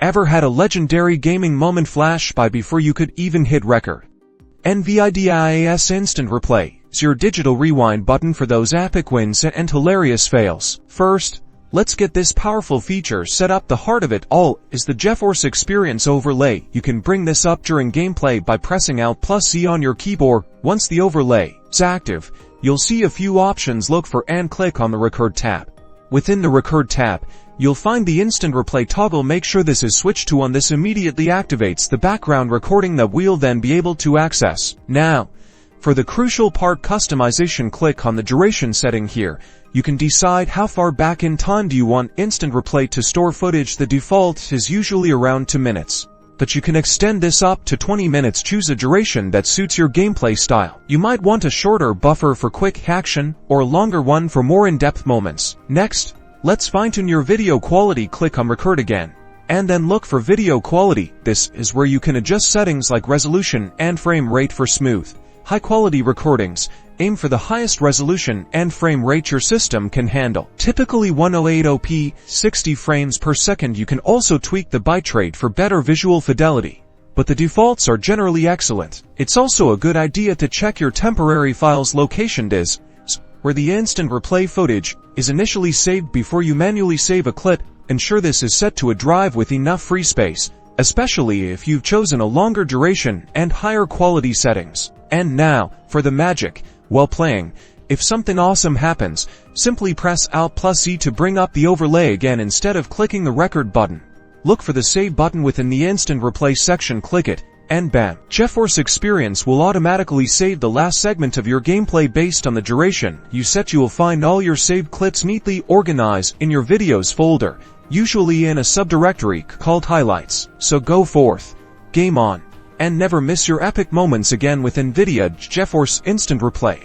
Ever had a legendary gaming moment flash by before you could even hit record? NVIDIA's Instant Replay is your digital rewind button for those epic wins and hilarious fails. First, let's get this powerful feature set up. The heart of it all is the GeForce Experience overlay. You can bring this up during gameplay by pressing Alt+Z on your keyboard. Once the overlay is active, you'll see a few options. Look for and click on the Record tab. Within the Record tab, you'll find the Instant Replay toggle. Make sure this is switched to on. This immediately activates the background recording that we'll then be able to access. Now, for the crucial part, customization. Click on the duration setting here. You can decide how far back in time do you want Instant Replay to store footage. The default is usually around 2 minutes, but you can extend this up to 20 minutes. Choose a duration that suits your gameplay style. You might want a shorter buffer for quick action or a longer one for more in-depth moments. Next, let's fine-tune your video quality. Click on Record again, and then look for Video Quality. This is where you can adjust settings like resolution and frame rate for smooth, high-quality recordings. Aim for the highest resolution and frame rate your system can handle, typically 1080p, 60 frames per second. You can also tweak the bitrate for better visual fidelity, but the defaults are generally excellent. It's also a good idea to check your temporary file's location disk, where the Instant Replay footage is initially saved before you manually save a clip. Ensure this is set to a drive with enough free space, especially if you've chosen a longer duration and higher quality settings. And now, for the magic. While playing, if something awesome happens, simply press Alt+Z to bring up the overlay again instead of clicking the record button. Look for the save button within the Instant Replay section, click it, and bam! GeForce Experience will automatically save the last segment of your gameplay based on the duration you set. You will find all your saved clips neatly organized in your videos folder, usually in a subdirectory called Highlights. So go forth, game on, and never miss your epic moments again with NVIDIA GeForce Instant Replay.